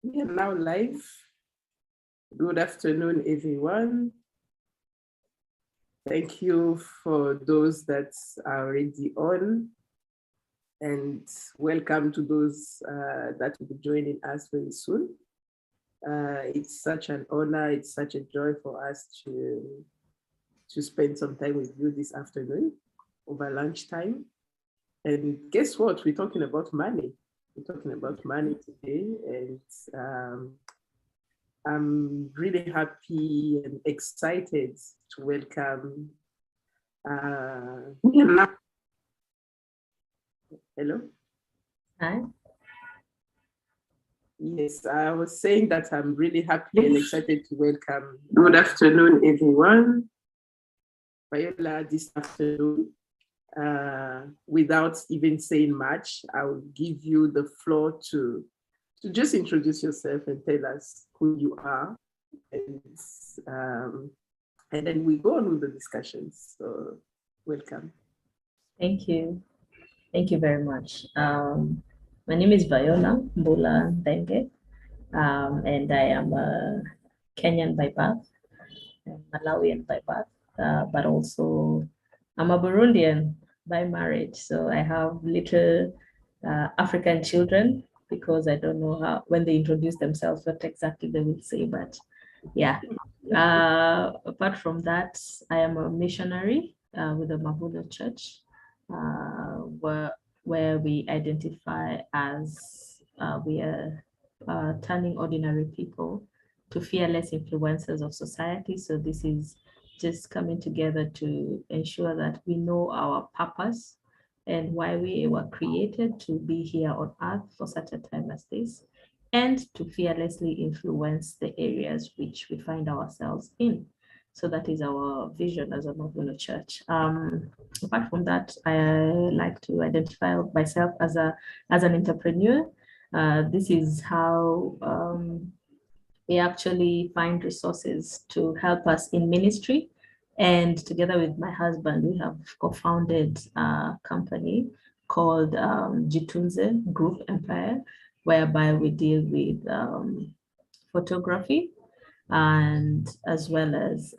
We are now live. Good afternoon, everyone. Thank you for those that are already on, and welcome to those that will be joining us very soon. It's such an honor, it's such a joy for us to spend some time with you this afternoon over lunchtime. And guess what? We're talking about money. We're talking about money today, and I'm really happy and excited to welcome. Hello? Hi. Yes, I was saying that I'm really happy and excited to welcome. Good afternoon, everyone. Viola, this afternoon. Without even saying much, I will give you the floor to just introduce yourself and tell us who you are, and then we go on with the discussions. So, welcome. Thank you. Thank you very much. My name is Viola Mbula Denge, and I am a Kenyan by birth, Malawian by birth, but also I'm a Burundian by marriage. So I have little African children, because I don't know how, when they introduce themselves, what exactly they will say, but yeah. Apart from that, I am a missionary with the Mavuno Church, where we identify as we are turning ordinary people to fearless influencers of society. So this is just coming together to ensure that we know our purpose and why we were created to be here on earth for such a time as this, and to fearlessly influence the areas which we find ourselves in. So that is our vision as a Mavuno Church. Apart from that, I like to identify myself as an entrepreneur. This is how we actually find resources to help us in ministry. And together with my husband, we have co-founded a company called Jitunze Group Empire, whereby we deal with photography, and as well as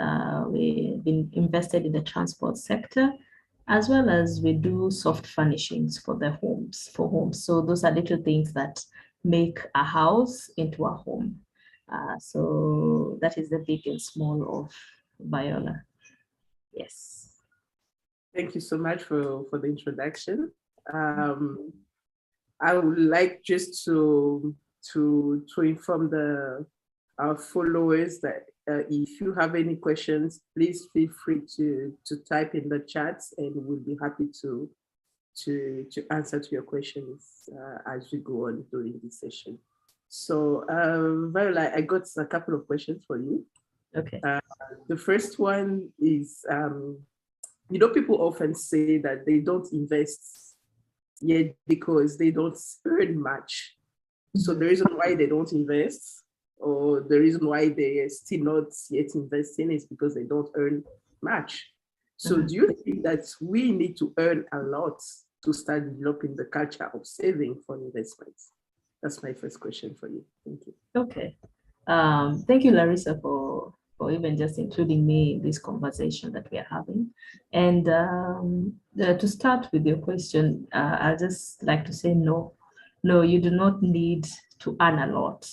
we've been invested in the transport sector, as well as we do soft furnishings for homes. So those are little things that make a house into a home. So that is the big and small of Viola. Yes. Thank you so much for the introduction. I would like just to inform our followers that if you have any questions, please feel free to type in the chat, and we'll be happy to answer to your questions as we go on during this session. So, Viola, I got a couple of questions for you. Okay. The first one is, people often say that they don't invest yet because they don't earn much. So the reason why they don't invest, or the reason why they are still not yet investing, is because they don't earn much. So do you think that we need to earn a lot to start developing the culture of saving for investments? That's my first question for you. Thank you. Okay. Thank you, Larissa, for even just including me in this conversation that we are having. And to start with your question, I'd just like to say no, you do not need to earn a lot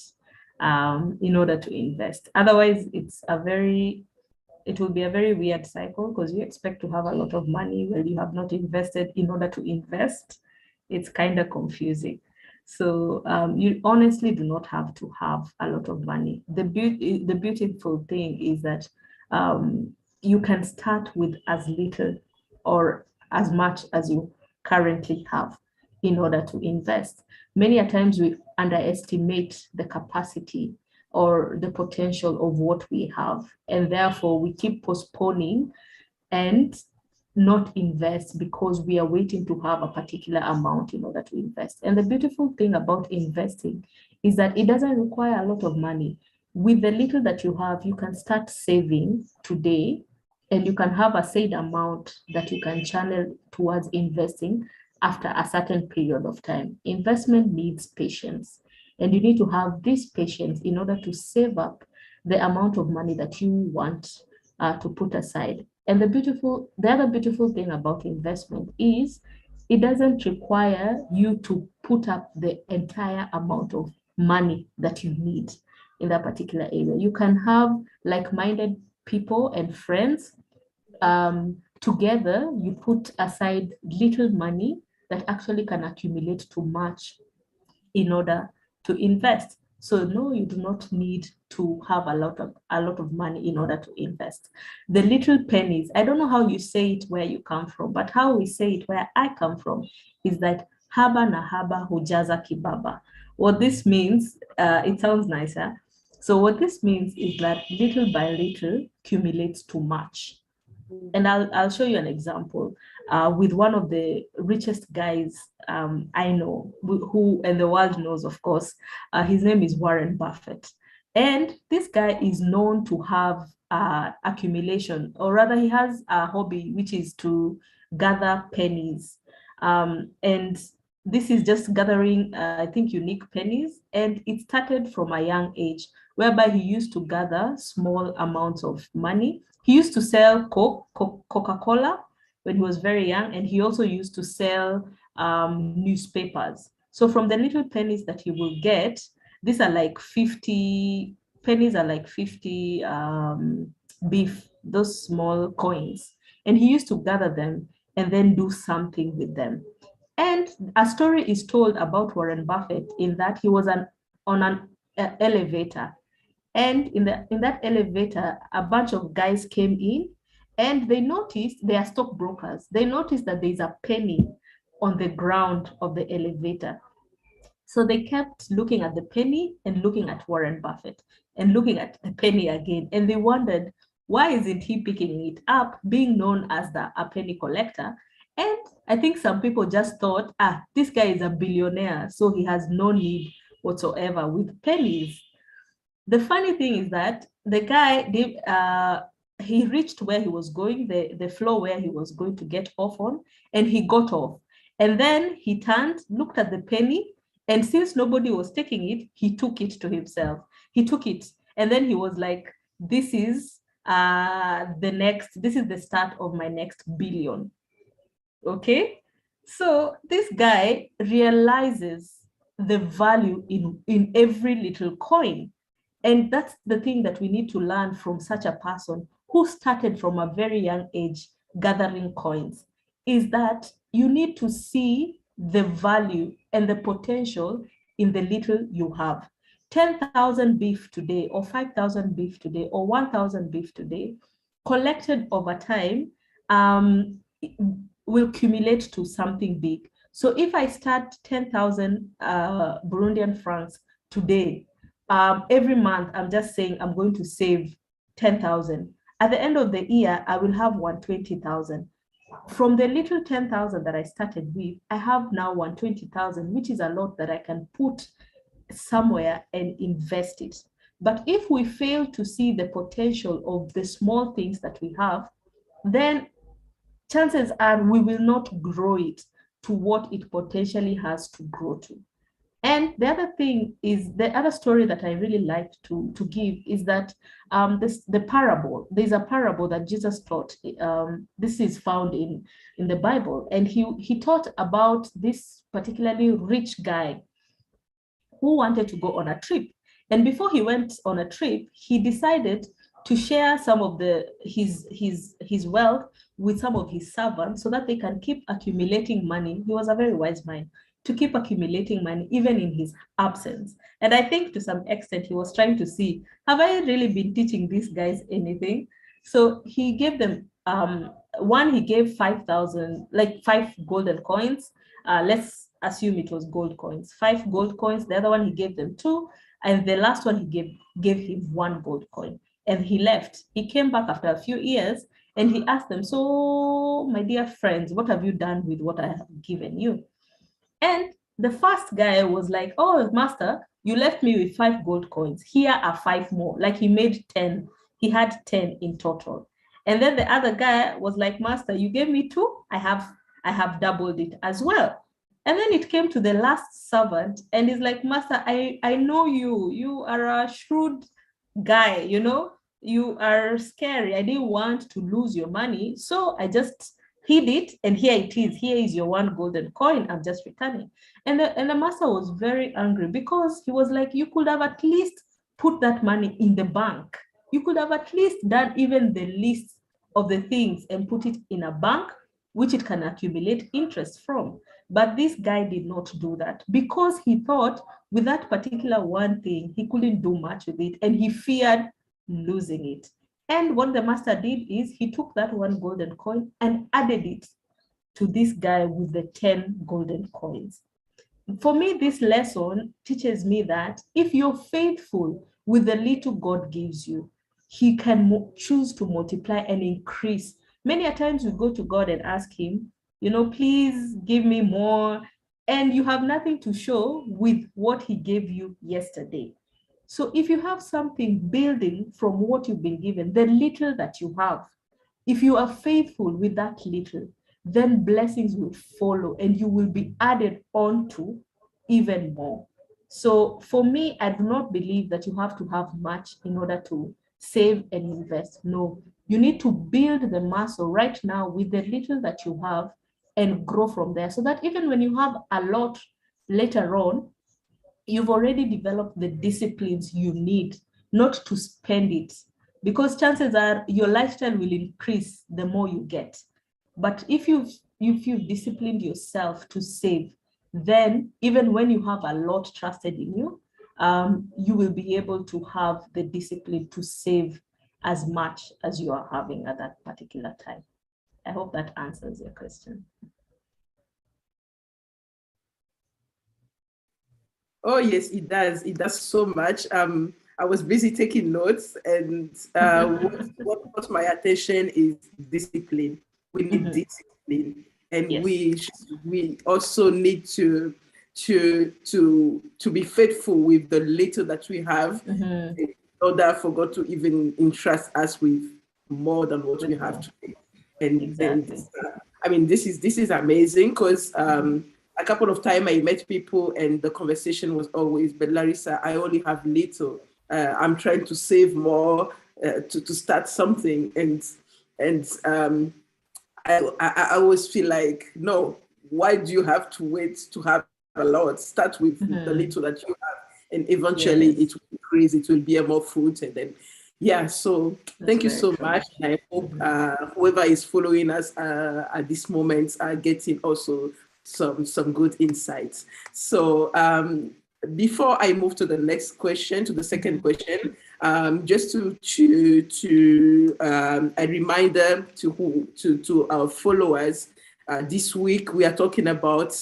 in order to invest. Otherwise, it will be a very weird cycle, because you expect to have a lot of money where you have not invested in order to invest. It's kind of confusing. So you honestly do not have to have a lot of money. The beautiful thing is that you can start with as little or as much as you currently have in order to invest. Many a times we underestimate the capacity or the potential of what we have, and therefore we keep postponing and not invest because we are waiting to have a particular amount in order to invest. And the beautiful thing about investing is that it doesn't require a lot of money. With the little that you have, you can start saving today, and you can have a said amount that you can channel towards investing after a certain period of time. Investment needs patience. And you need to have this patience in order to save up the amount of money that you want to put aside. And the other beautiful thing about investment is it doesn't require you to put up the entire amount of money that you need in that particular area. You can have like-minded people and friends. Together, you put aside little money that actually can accumulate to much in order to invest. So no, you do not need to have a lot of money in order to invest. The little pennies, I don't know how you say it where you come from, but how we say it where I come from is that haba na haba hujaza kibaba. What this means, it sounds nicer. So what this means is that little by little accumulates to much. And I'll show you an example with one of the richest guys I know, who and the world knows, of course. His name is Warren Buffett. And this guy is known to have accumulation, or rather he has a hobby, which is to gather pennies. And this is just gathering, I think, unique pennies. And it started from a young age, whereby he used to gather small amounts of money. He used to sell Coca-Cola when he was very young, and he also used to sell newspapers. So from the little pennies that he will get, these are like 50 pennies, are like 50 beef, those small coins. And he used to gather them and then do something with them. And a story is told about Warren Buffett in that he was on an elevator. And in that elevator, a bunch of guys came in and they noticed, they are stockbrokers. They noticed that there's a penny on the ground of the elevator. So they kept looking at the penny and looking at Warren Buffett and looking at the penny again. And they wondered, why isn't he picking it up, being known as a penny collector? And I think some people just thought, this guy is a billionaire, so he has no need whatsoever with pennies. The funny thing is that the guy, he reached where he was going, the floor where he was going to get off on, and he got off. And then he turned, looked at the penny, and since nobody was taking it, he took it to himself. He took it, and then he was like, this is the start of my next billion. Okay? So this guy realizes the value in every little coin. And that's the thing that we need to learn from such a person who started from a very young age gathering coins, is that you need to see the value and the potential in the little you have. 10,000 beef today, or 5,000 beef today, or 1,000 beef today, collected over time, will accumulate to something big. So if I start 10,000 Burundian francs today, every month, I'm just saying I'm going to save 10,000. At the end of the year, I will have 120,000. From the little 10,000 that I started with, I have now 120,000, which is a lot that I can put somewhere and invest it. But if we fail to see the potential of the small things that we have, then chances are we will not grow it to what it potentially has to grow to. And the other thing is, the other story that I really like to give is that the parable, there's a parable that Jesus taught. This is found in the Bible. And he taught about this particularly rich guy who wanted to go on a trip. And before he went on a trip, he decided to share some of his wealth with some of his servants so that they can keep accumulating money. He was a very wise man, to keep accumulating money even in his absence. And I think to some extent he was trying to see, have I really been teaching these guys anything? So he gave them, he gave 5,000, like 5 golden coins. Let's assume it was gold coins, 5 gold coins. The other one, he gave them 2. And the last one, he gave him 1 gold coin. And he left. He came back after a few years and he asked them, so my dear friends, what have you done with what I have given you? And the first guy was like, oh, master, you left me with 5 gold coins. Here are 5 more. Like he made 10. He had 10 in total. And then the other guy was like, master, you gave me 2. I have doubled it as well. And then it came to the last servant, and he's like, Master, I know you. You are a shrewd guy, you know, you are scary. I didn't want to lose your money, so I just hid it, and here it is. Here is your one golden coin. I'm just returning. And the master was very angry because he was like, you could have at least put that money in the bank. You could have at least done even the list of the things and put it in a bank, which it can accumulate interest from. But this guy did not do that because he thought with that particular one thing, he couldn't do much with it, and he feared losing it. And what the master did is he took that one golden coin and added it to this guy with the 10 golden coins. For me, this lesson teaches me that if you're faithful with the little God gives you, he can choose to multiply and increase. Many a times we go to God and ask him, you know, please give me more. And you have nothing to show with what he gave you yesterday. So if you have something building from what you've been given, the little that you have, if you are faithful with that little, then blessings will follow and you will be added on to even more. So for me, I do not believe that you have to have much in order to save and invest. No, you need to build the muscle right now with the little that you have and grow from there so that even when you have a lot later on, you've already developed the disciplines you need not to spend it, because chances are your lifestyle will increase the more you get. But if you've disciplined yourself to save, then even when you have a lot trusted in you, you will be able to have the discipline to save as much as you are having at that particular time. I hope that answers your question. Oh, yes, it does. It does so much. I was busy taking notes, and what caught my attention is discipline. We need discipline, and Yes. we also need to be faithful with the little that we have, in order for God to even entrust us with more than what we have today. And I mean, this is amazing because a couple of times I met people and the conversation was always, but Larissa, I only have little. I'm trying to save more to start something. And I always feel like, no, why do you have to wait to have a lot? Start with the little that you have, and eventually it will increase, it will bear more fruit. And then, yeah, so thank you so much. I hope whoever is following us at this moment are getting also some good insights. So before I move to the next question, to the second question, just to a reminder to our followers, this week we are talking about,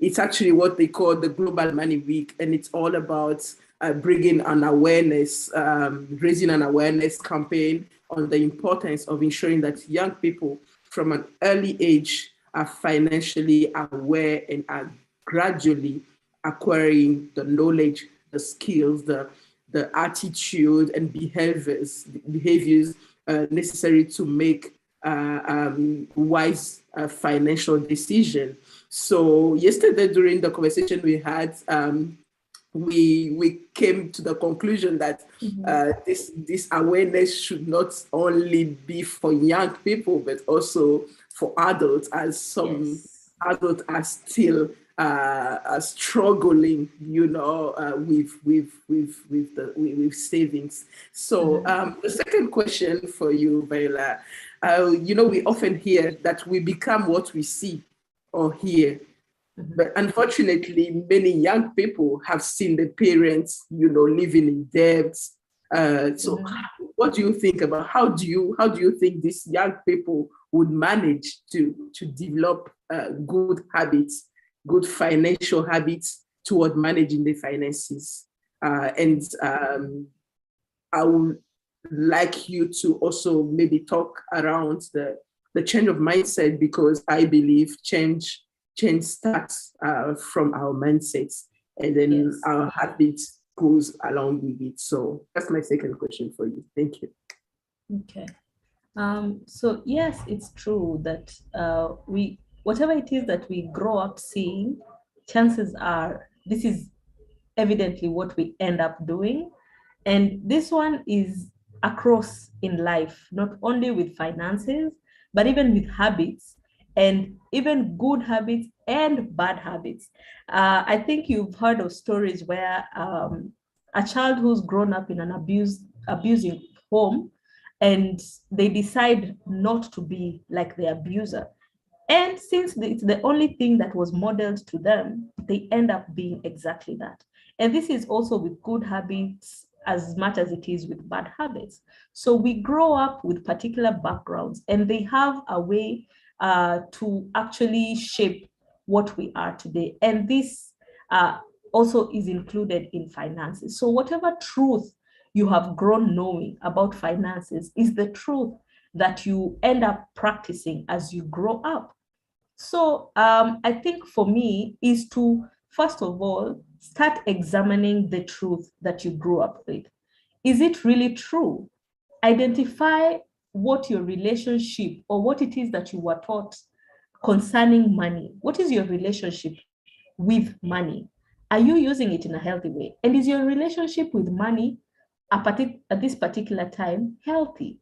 it's actually what they call the Global Money Week, and it's all about bringing an awareness, raising an awareness campaign on the importance of ensuring that young people from an early age are financially aware and are gradually acquiring the knowledge, the skills, the attitude and behaviors necessary to make wise financial decisions. So yesterday during the conversation we had, we came to the conclusion that this awareness should not only be for young people, but also for adults, as some adults are still struggling, you know, with savings. So the second question for you, Viola, you know, we often hear that we become what we see or hear. But unfortunately, many young people have seen their parents, you know, living in debt. So what do you think about how do you think these young people would manage to develop good habits, good financial habits toward managing their finances? And I would like you to also maybe talk around the change of mindset, because I believe change starts from our mindsets, and then our habits goes along with it. So that's my second question for you. Thank you. Okay. So yes, it's true that whatever it is that we grow up seeing, chances are this is evidently what we end up doing. And this one is across in life, not only with finances, but even with habits, and even good habits and bad habits. I think you've heard of stories where a child who's grown up in an abusing home, and they decide not to be like the abuser. And since it's the only thing that was modeled to them, they end up being exactly that. And this is also with good habits as much as it is with bad habits. So we grow up with particular backgrounds, and they have a way to actually shape what we are today. And this also is included in finances. So whatever truth you have grown knowing about finances is the truth that you end up practicing as you grow up. So I think for me is to, first of all, start examining the truth that you grew up with. Is it really true? Identify what your relationship or what it is that you were taught concerning money. What is your relationship with money? Are you using it in a healthy way? And is your relationship with money at this particular time healthy?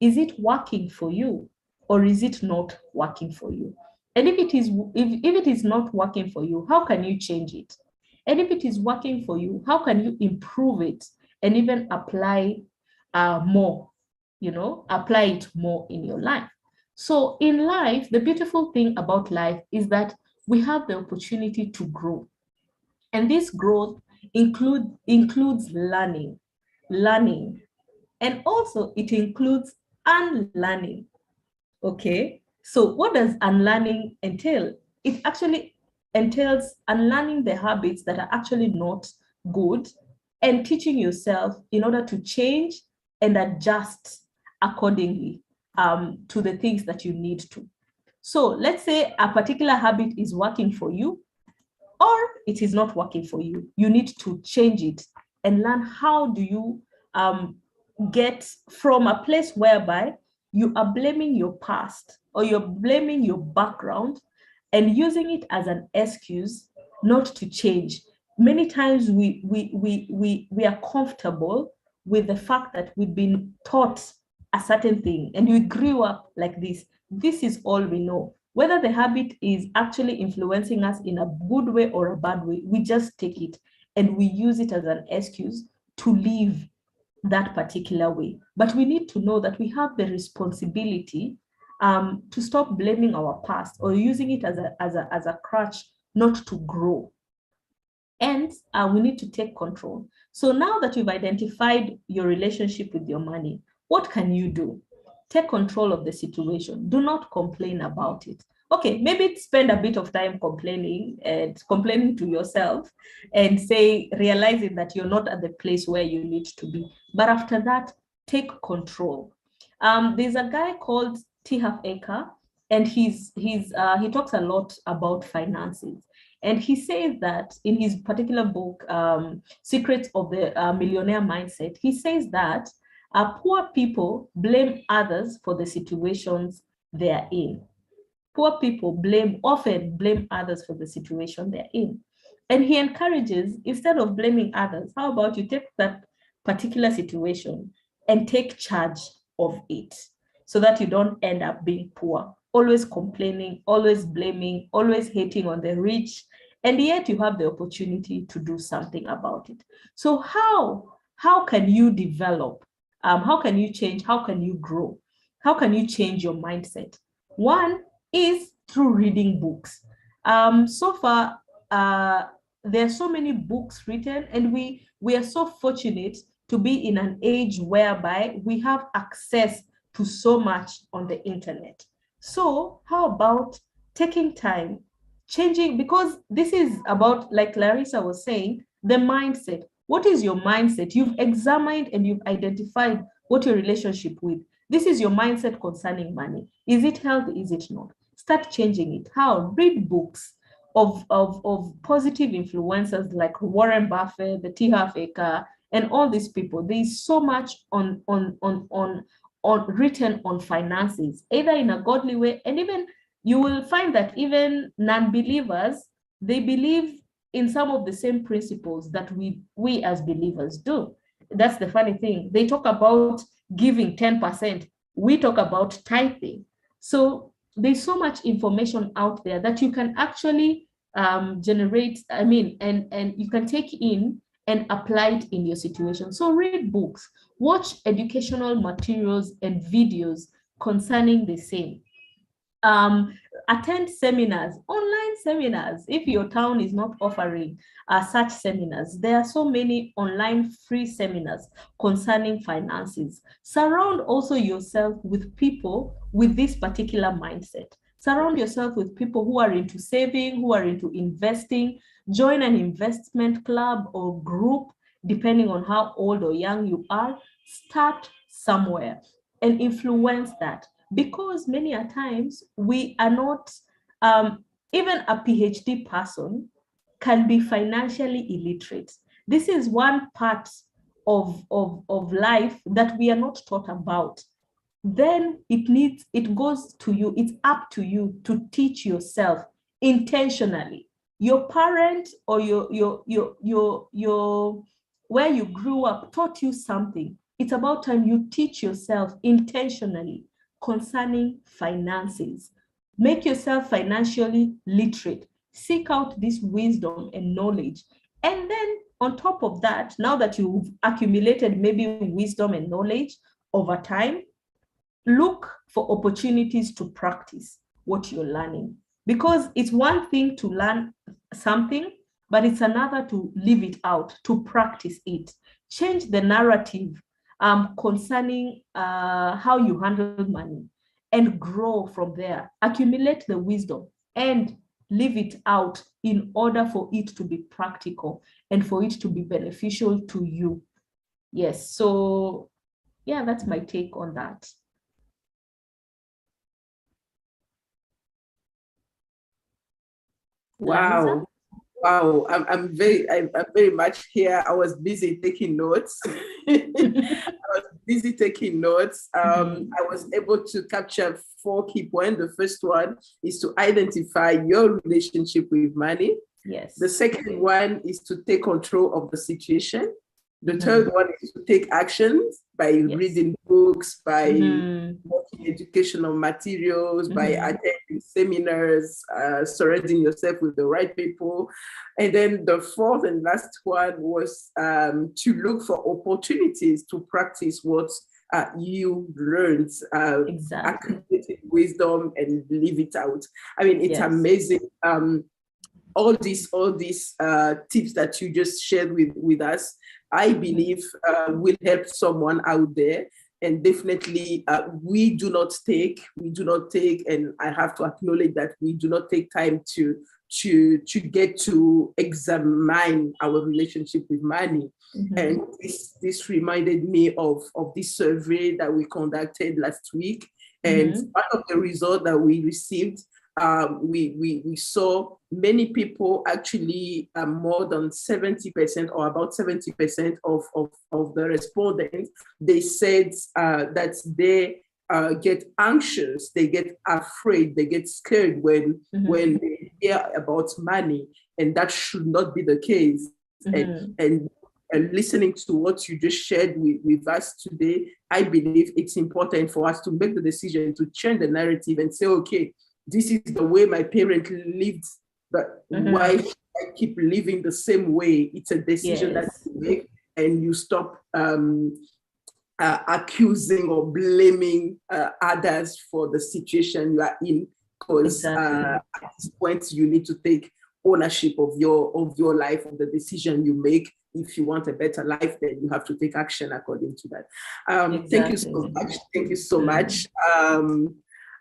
Is it working for you, or is it not working for you? And if it is not working for you, how can you change it? And if it is working for you, how can you improve it and even apply more, apply it more in your life? So in life, the beautiful thing about life is that we have the opportunity to grow. And this growth includes learning, and also it includes unlearning. Okay, so what does unlearning entail? It actually entails unlearning the habits that are actually not good, and teaching yourself in order to change and adjust accordingly to the things that you need to. So let's say a particular habit is working for you, or it is not working for you. You need to change it and learn how do you get from a place whereby you are blaming your past or you're blaming your background and using it as an excuse not to change. Many times we are comfortable with the fact that we've been taught a certain thing and we grew up like this. This is all we know. Whether the habit is actually influencing us in a good way or a bad way, we just take it and we use it as an excuse to live that particular way. But we need to know that we have the responsibility to stop blaming our past or using it as a crutch not to grow. And we need to take control. So now that you've identified your relationship with your money, what can you do? Take control of the situation. Do not complain about it. Okay, maybe spend a bit of time complaining to yourself and realizing that you're not at the place where you need to be. But after that, take control. There's a guy called T. Eker, and he talks a lot about finances. And he says that in his particular book, Secrets of the Millionaire Mindset, he says that poor people blame others for the situations they are in. Poor people often blame others for the situation they're in. And he encourages, instead of blaming others, how about you take that particular situation and take charge of it so that you don't end up being poor, always complaining, always blaming, always hating on the rich, and yet you have the opportunity to do something about it. So how can you develop? How can you change? How can you grow? How can you change your mindset? One is through reading books. So far, there are so many books written, and we are so fortunate to be in an age whereby we have access to so much on the internet. So how about taking time, changing, because this is about, like Larissa was saying, the mindset. What is your mindset? You've examined and you've identified what your relationship with. This is your mindset concerning money. Is it healthy? Is it not? Start changing it. How? Read books of positive influencers like Warren Buffett, the T. Eker, and all these people. There is so much on written on finances, either in a godly way and even you will find that even non-believers, they believe in some of the same principles that we as believers do. That's the funny thing. They talk about giving 10%. We talk about tithing. So there's so much information out there that you can actually generate, and you can take in and apply it in your situation. So read books, watch educational materials and videos concerning the same. Attend seminars, online seminars. If your town is not offering such seminars, there are so many online free seminars concerning finances. Surround also yourself with people with this particular mindset. Surround yourself with people who are into saving, who are into investing. Join an investment club or group, depending on how old or young you are. Start somewhere and influence that. Because many a times we are not, even a PhD person can be financially illiterate. This is one part of life that we are not taught about. Then it goes to you, it's up to you to teach yourself intentionally. Your parent or your where you grew up taught you something. It's about time you teach yourself intentionally concerning finances. Make yourself financially literate. Seek out this wisdom and knowledge. And then on top of that, now that you've accumulated maybe wisdom and knowledge over time, look for opportunities to practice what you're learning. Because it's one thing to learn something, but it's another to live it out, to practice it. Change the narrative concerning how you handle money and grow from there. Accumulate the wisdom and live it out in order for it to be practical and for it to be beneficial to you. Yes, so yeah, that's my take on that. Wow. Wow, I'm very much here. I was busy taking notes. I was able to capture 4 key points. The first one is to identify your relationship with money. Yes. The second one is to take control of the situation. The third one is to take actions by reading books, by watching educational materials, by attending seminars, surrounding yourself with the right people. And then the fourth and last one was to look for opportunities to practice what you learned, accumulated wisdom and live it out. I mean, it's amazing. All these tips that you just shared with us, I believe will help someone out there. And definitely we do not take, and I have to acknowledge that we do not take time to get to examine our relationship with money. And this reminded me of this survey that we conducted last week. And part of the result that we received, we saw many people actually, more than 70% or about 70% of the respondents, they said that they get anxious, they get afraid, they get scared when they hear about money, and that should not be the case. And listening to what you just shared with us today, I believe it's important for us to make the decision to change the narrative and say, okay, this is the way my parents lived, but why should I keep living the same way? It's a decision that you make, and you stop accusing or blaming others for the situation you are in, because at this point you need to take ownership of your life, of the decision you make. If you want a better life, then you have to take action according to that. Thank you so much. Thank you so much.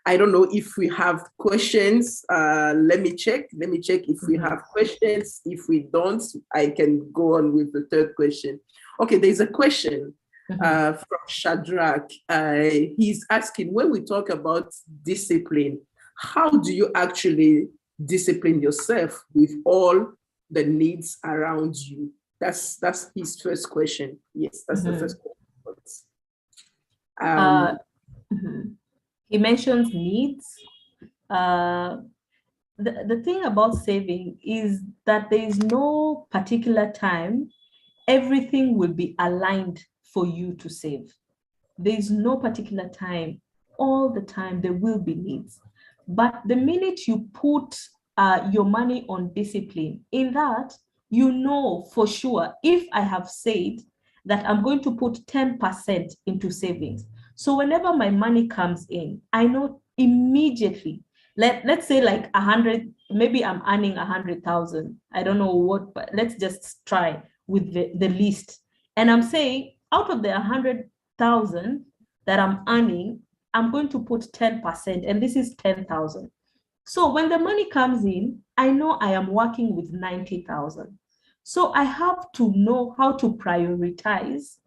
I don't know if we have questions. Let me check if we have questions. If we don't, I can go on with the third question. Okay, there's a question from Shadrach. He's asking, when we talk about discipline, how do you actually discipline yourself with all the needs around you? That's his first question. Yes, that's the first question. He mentions needs. the thing about saving is that there is no particular time everything will be aligned for you to save. There is no particular time. All the time there will be needs. But the minute you put your money on discipline, in that, you know for sure, if I have said that I'm going to put 10% into savings, so whenever my money comes in, I know immediately, let's say like 100, maybe I'm earning 100,000. I don't know what, but let's just try with the list. And I'm saying out of the 100,000 that I'm earning, I'm going to put 10%, and this is 10,000. So when the money comes in, I know I am working with 90,000. So I have to know how to prioritize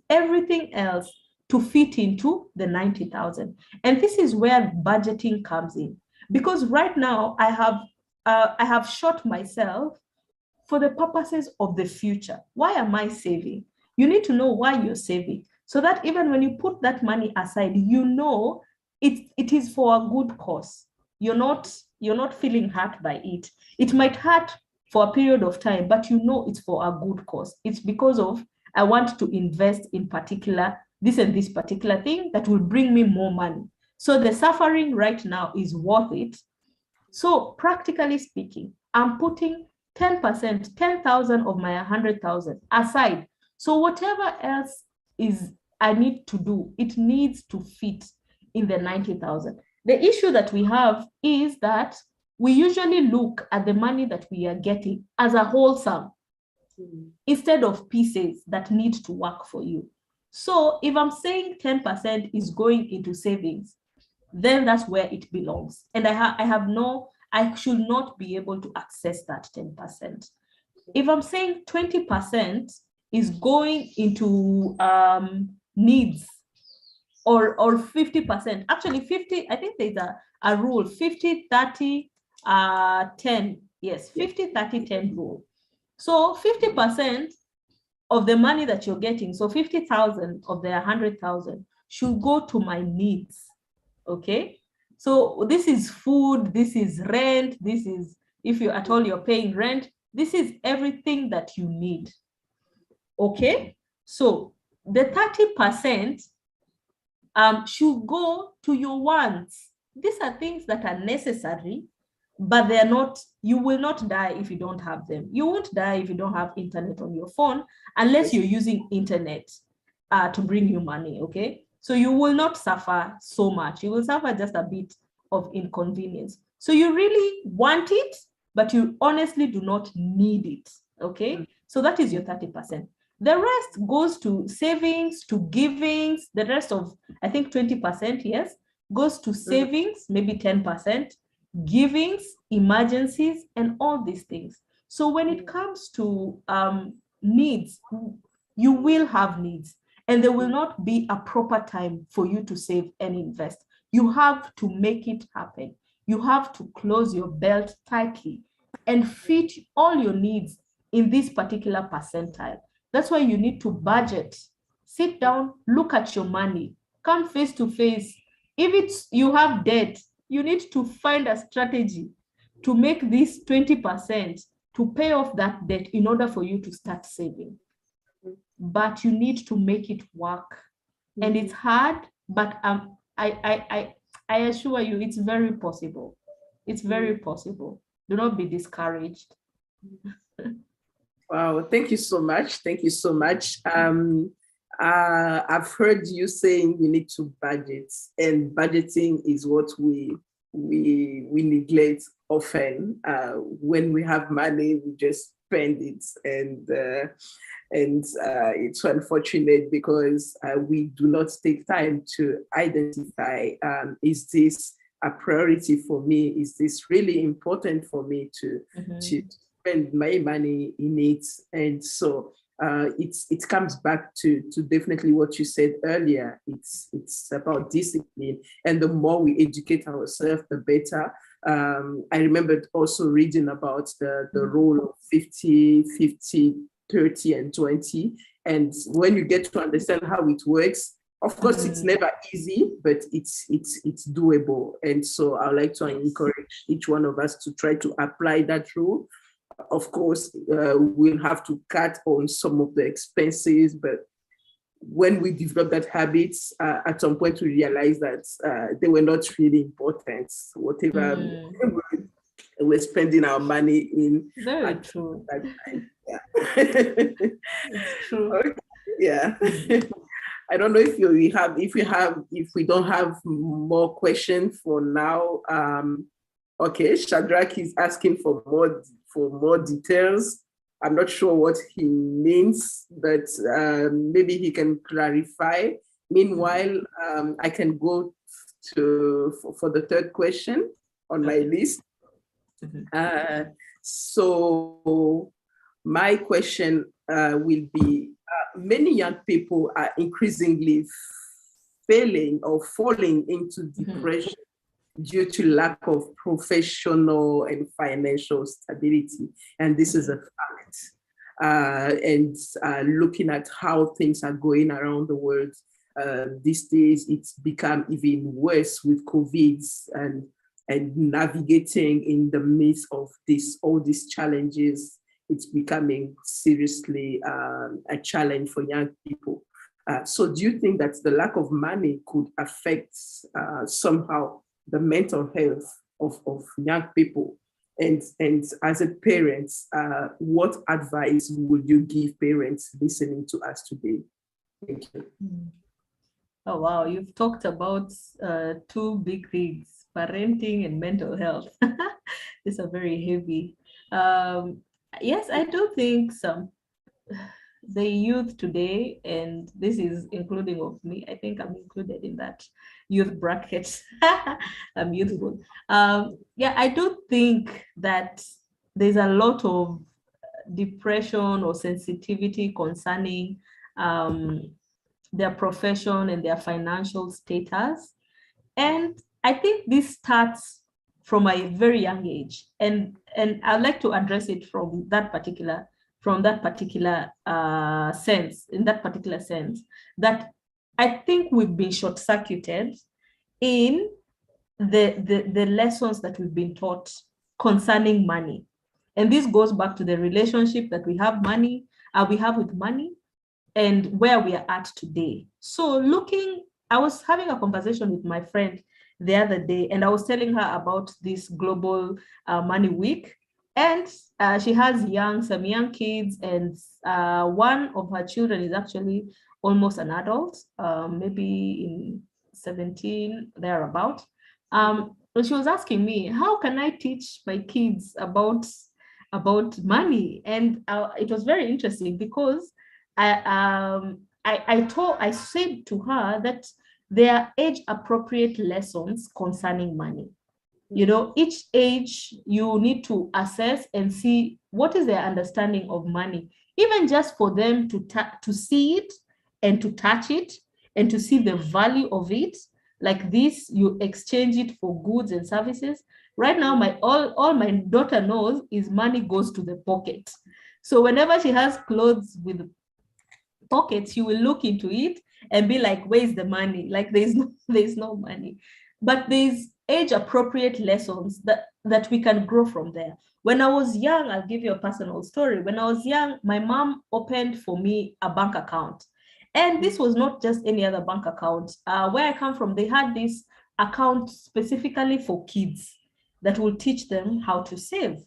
everything else to fit into the 90,000. And this is where budgeting comes in. Because right now I have shot myself for the purposes of the future. Why am I saving? You need to know why you're saving, so that even when you put that money aside, you know it is for a good cause. You're not feeling hurt by it. It might hurt for a period of time, but you know it's for a good cause. It's because of, I want to invest in particular this and this particular thing that will bring me more money. So the suffering right now is worth it. So practically speaking, I'm putting 10%, 10,000 of my 100,000 aside. So whatever else is I need to do, it needs to fit in the 90,000. The issue that we have is that we usually look at the money that we are getting as a whole sum instead of pieces that need to work for you. So if I'm saying 10% is going into savings, then that's where it belongs. And I should not be able to access that 10%. If I'm saying 20% is going into needs, or 50%, actually 50, I think there's a rule, 50, 30, 10, yes, 50, 30, 10 rule. So 50% of the money that you're getting, so 50,000 of the 100,000 should go to my needs, okay? So this is food, this is rent, this is, if you at all you're paying rent, this is everything that you need, okay? So the 30% should go to your wants. These are things that are necessary, but they're not, you will not die if you don't have them. You won't die if you don't have internet on your phone, unless you're using internet to bring you money, okay? So you will not suffer so much. You will suffer just a bit of inconvenience. So you really want it, but you honestly do not need it, okay? So that is your 30%. The rest goes to savings, to givings. The rest of, I think 20%, yes, goes to savings, maybe 10%, givings, emergencies, and all these things. So when it comes to needs, you will have needs, and there will not be a proper time for you to save and invest. You have to make it happen. You have to close your belt tightly and fit all your needs in this particular percentile. That's why you need to budget. Sit down, look at your money, come face to face. If you have debt, you need to find a strategy to make this 20% to pay off that debt in order for you to start saving. But you need to make it work. And it's hard, but I assure you it's very possible. It's very possible. Do not be discouraged. Wow, thank you so much. Thank you so much. I've heard you saying we need to budget, and budgeting is what we neglect often. When we have money, we just spend it, and it's unfortunate because we do not take time to identify, is this a priority for me? Is this really important for me to spend my money in it? And so it comes back to definitely what you said earlier. It's about discipline, and the more we educate ourselves, the better. I remembered also reading about the role of 50, 50, 30, and 20. And when you get to understand how it works, Of course, it's never easy, but it's doable. And so I would like to encourage each one of us to try to apply that rule. Of course, we'll have to cut on some of the expenses, but when we develop that habits, at some point we realize that they were not really important. Whatever we're spending our money in. Very true. That time. Yeah. It's true. Okay. Yeah. I don't know if we don't have more questions for now. Okay, Shadrach is asking for more details. I'm not sure what he means, but maybe he can clarify. Meanwhile, I can go for the third question on my list. So my question will be, many young people are increasingly failing or falling into depression due to lack of professional and financial stability. And this is a fact. And looking at how things are going around the world these days, it's become even worse with COVID and navigating in the midst of all these challenges. It's becoming seriously a challenge for young people. So do you think that the lack of money could affect somehow the mental health of young people? And as a parent, what advice would you give parents listening to us today? Thank you. Oh, wow. You've talked about two big things, parenting and mental health. These are very heavy. Yes, I do think the youth today, and this is including of me, I think I'm included in that youth bracket. I'm youthful. Yeah, I do think that there's a lot of depression or sensitivity concerning their profession and their financial status. And I think this starts from a very young age. And I'd like to address it from that particular sense, that I think we've been short-circuited in the lessons that we've been taught concerning money. And this goes back to the relationship that we have with money and where we are at today. So I was having a conversation with my friend the other day, and I was telling her about this global money week. And she has some young kids, and one of her children is actually almost an adult, maybe in 17, thereabout. And she was asking me, how can I teach my kids about money? And it was very interesting because I said to her that there are age-appropriate lessons concerning money. You know, each age you need to assess and see what is their understanding of money, even just for them to see it and to touch it and to see the value of it. Like this, you exchange it for goods and services. Right now, all my daughter knows is money goes to the pocket. So whenever she has clothes with pockets, she will look into it and be like, where's the money? Like there's no money. But there's age-appropriate lessons that we can grow from there. When I was young, I'll give you a personal story. When I was young, my mom opened for me a bank account. And this was not just any other bank account. Where I come from, they had this account specifically for kids that will teach them how to save.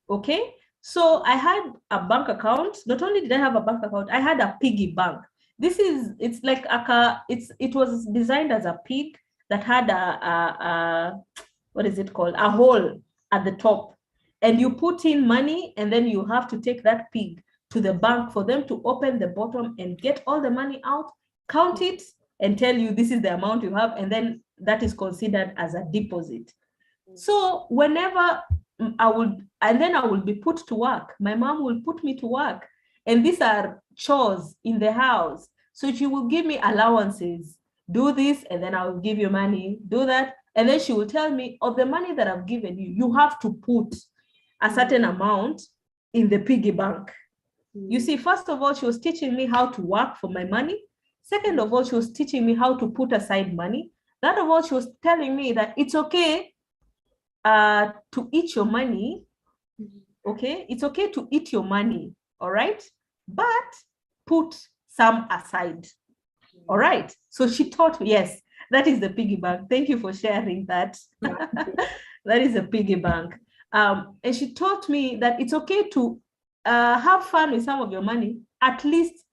Okay? So I had a bank account. Not only did I have a bank account, I had a piggy bank. It was designed as a pig that had a hole at the top. And you put in money, and then you have to take that pig to the bank for them to open the bottom and get all the money out, count it, and tell you this is the amount you have, and then that is considered as a deposit. So whenever I will be put to work, my mom will put me to work, and these are chores in the house. So she will give me allowances. Do this, and then I will give you money. Do that, and then she will tell me, of the money that I've given you, you have to put a certain amount in the piggy bank. You see, first of all, she was teaching me how to work for my money. Second of all, she was teaching me how to put aside money. Third of all, she was telling me that it's okay to eat your money. Okay, it's okay to eat your money, all right? But put some aside, all right? So she taught me, yes, that is the piggy bank. Thank you for sharing that. That is a piggy bank. And she taught me that it's okay to have fun with some of your money, at least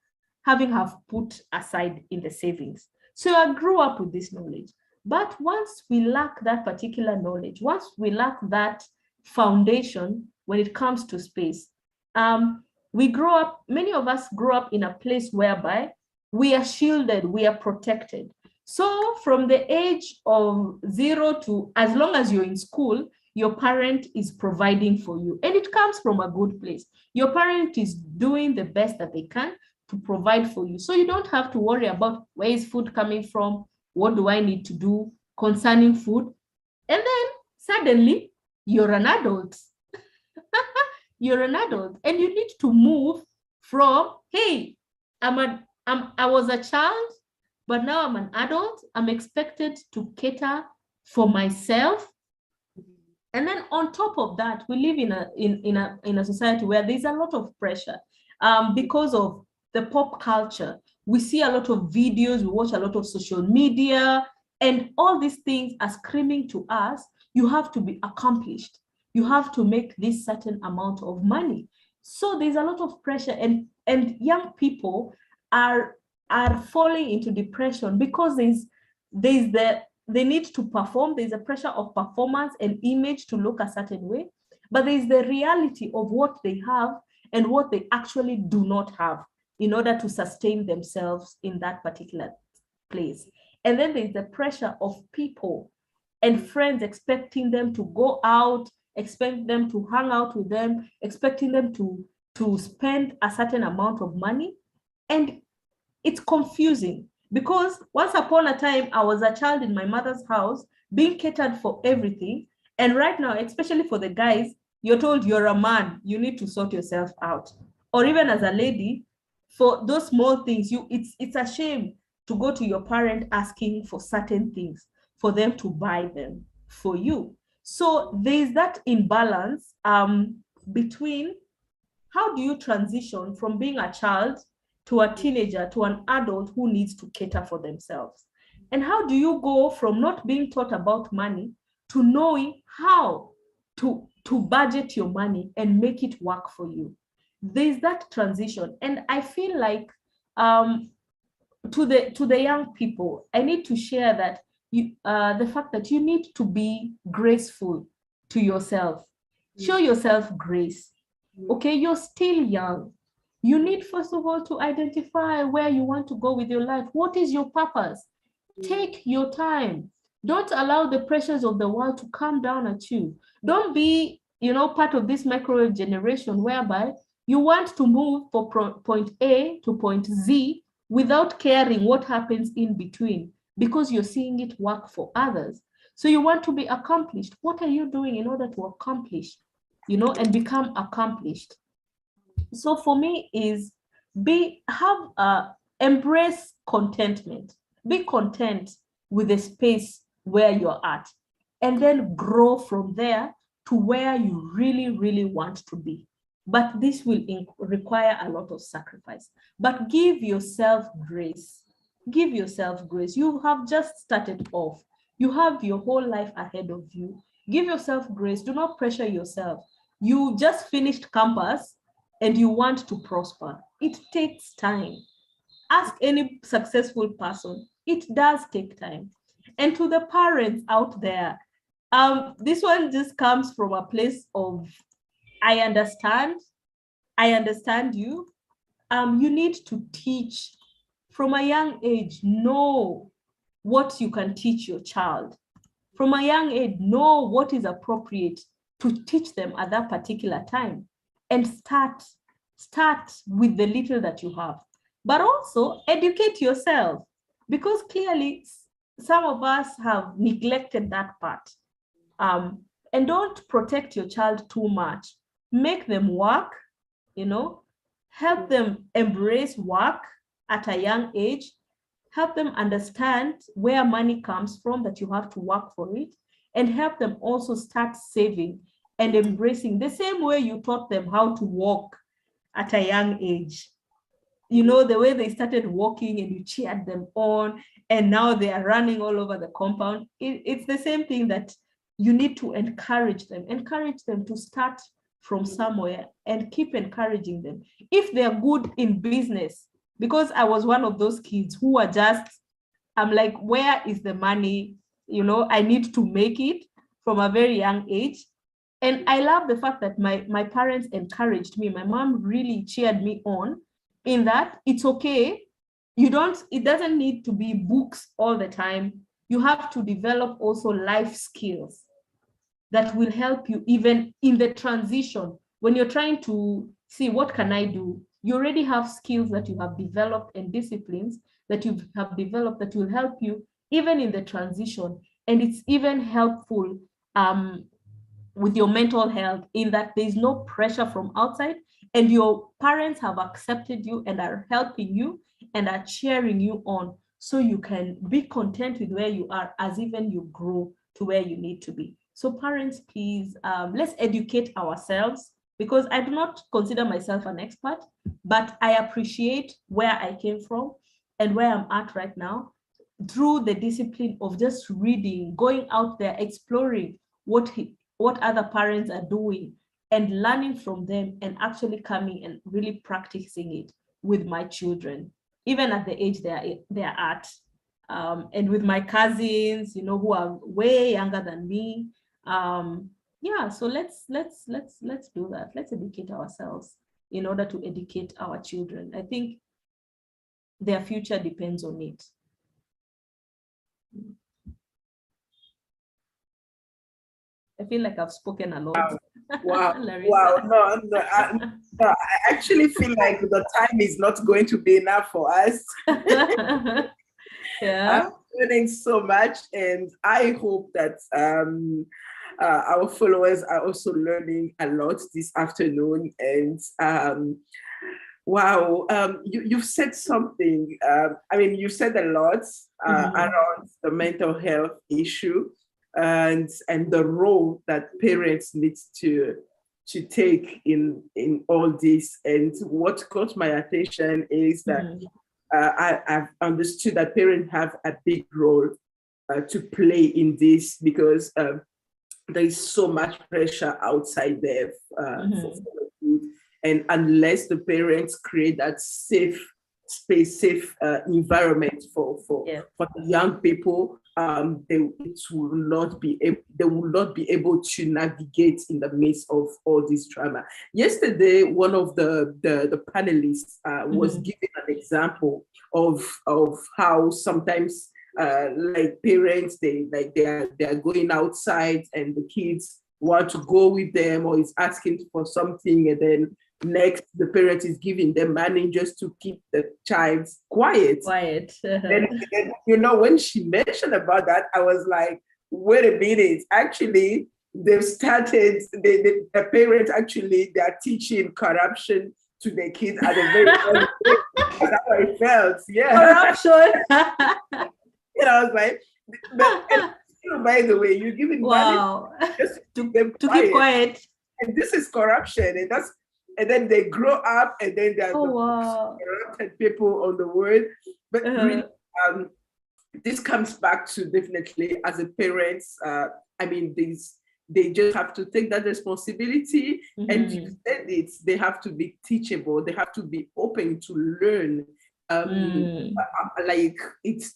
having have put aside in the savings. So I grew up with this knowledge. But once we lack that particular knowledge, once we lack that foundation when it comes to space, we grow up, many of us grow up in a place whereby we are shielded, we are protected. So from the age of 0 to as long as you're in school, your parent is providing for you. And it comes from a good place. Your parent is doing the best that they can to provide for you. So you don't have to worry about where is food coming from, what do I need to do concerning food. And then suddenly you're an adult. You're an adult and you need to move from, hey, I was a child, but now I'm an adult. I'm expected to cater for myself. And then on top of that, we live in a society where there's a lot of pressure because of the pop culture. We see a lot of videos, we watch a lot of social media, and all these things are screaming to us, you have to be accomplished. You have to make this certain amount of money. So there's a lot of pressure, and young people are falling into depression because they need to perform. There's a pressure of performance and image to look a certain way, but there's the reality of what they have and what they actually do not have in order to sustain themselves in that particular place. And then there's the pressure of people and friends expecting them to go out, expect them to hang out with them, expecting them to spend a certain amount of money. And it's confusing because once upon a time, I was a child in my mother's house being catered for everything. And right now, especially for the guys, you're told you're a man, you need to sort yourself out. Or even as a lady, for those small things, it's a shame to go to your parent asking for certain things for them to buy them for you. So there's that imbalance between how do you transition from being a child to a teenager to an adult who needs to cater for themselves? And how do you go from not being taught about money to knowing how to budget your money and make it work for you? There's that transition. And I feel like to the young people, I need to share that the fact that you need to be graceful to yourself. Show yourself grace. Okay, you're still young. You need, first of all, to identify where you want to go with your life. What is your purpose? Take your time. Don't allow the pressures of the world to come down at you. Don't be, part of this microwave generation whereby you want to move from point A to point Z without caring what happens in between because you're seeing it work for others. So you want to be accomplished. What are you doing in order to accomplish, and become accomplished? So for me is embrace contentment. Be content with the space where you're at, and then grow from there to where you really, really want to be. But this will require a lot of sacrifice. But give yourself grace. Give yourself grace. You have just started off. You have your whole life ahead of you. Give yourself grace. Do not pressure yourself. You just finished campus and you want to prosper. It takes time. Ask any successful person. It does take time. And to the parents out there, this one just comes from a place of, I understand you. You need to teach from a young age. Know what you can teach your child. From a young age, know what is appropriate to teach them at that particular time. And start with the little that you have. But also educate yourself, because clearly some of us have neglected that part. And don't protect your child too much. Make them work, help them embrace work at a young age, help them understand where money comes from, that you have to work for it, and help them also start saving and embracing the same way you taught them how to walk at a young age. You know, the way they started walking and you cheered them on, and now they are running all over the compound. It's the same thing, that you need to encourage them to start from somewhere and keep encouraging them. If they're good in business, because I was one of those kids who are just, I'm like, where is the money? You know, I need to make it from a very young age. And I love the fact that my parents encouraged me. My mom really cheered me on in that it's okay. It doesn't need to be books all the time. You have to develop also life skills that will help you even in the transition. When you're trying to see, what can I do? You already have skills that you have developed and disciplines that you have developed that will help you even in the transition. And it's even helpful with your mental health, in that there's no pressure from outside, and your parents have accepted you and are helping you and are cheering you on, so you can be content with where you are as even you grow to where you need to be. So parents, please, let's educate ourselves, because I do not consider myself an expert, but I appreciate where I came from and where I'm at right now through the discipline of just reading, going out there, exploring what other parents are doing and learning from them, and actually coming and really practicing it with my children, even at the age they're at. And with my cousins, you know, who are way younger than me. Yeah, so let's do that. Let's educate ourselves in order to educate our children. I think their future depends on it. I feel like I've spoken a lot. Wow. Wow. No, I actually feel like the time is not going to be enough for us. Yeah. I'm learning so much, and I hope that our followers are also learning a lot this afternoon. And wow, you've said something. I mean, you said a lot around the mental health issue and the role that parents need to take in all this. And what caught my attention is that I've understood that parents have a big role to play in this, because there is so much pressure outside there for the youth. And unless the parents create that safe space, safe environment for the young people, they will not be able to navigate in the midst of all this drama. Yesterday, one of the panelists was giving an example of how sometimes like parents, they are going outside and the kids want to go with them or is asking for something, and then next the parent is giving them money just to keep the child quiet. And you know, when she mentioned about that, I was like, wait a minute, actually they've started, the parents actually, they are teaching corruption to their kids at a very early age. That's how I felt. Corruption. And I was like, by the way, you're giving money just to keep quiet. And this is corruption. And then they grow up, and then they're corrupted people on the world. But really, this comes back to definitely as a parents. I mean, they just have to take that responsibility, and you said it. They have to be teachable. They have to be open to learn. Like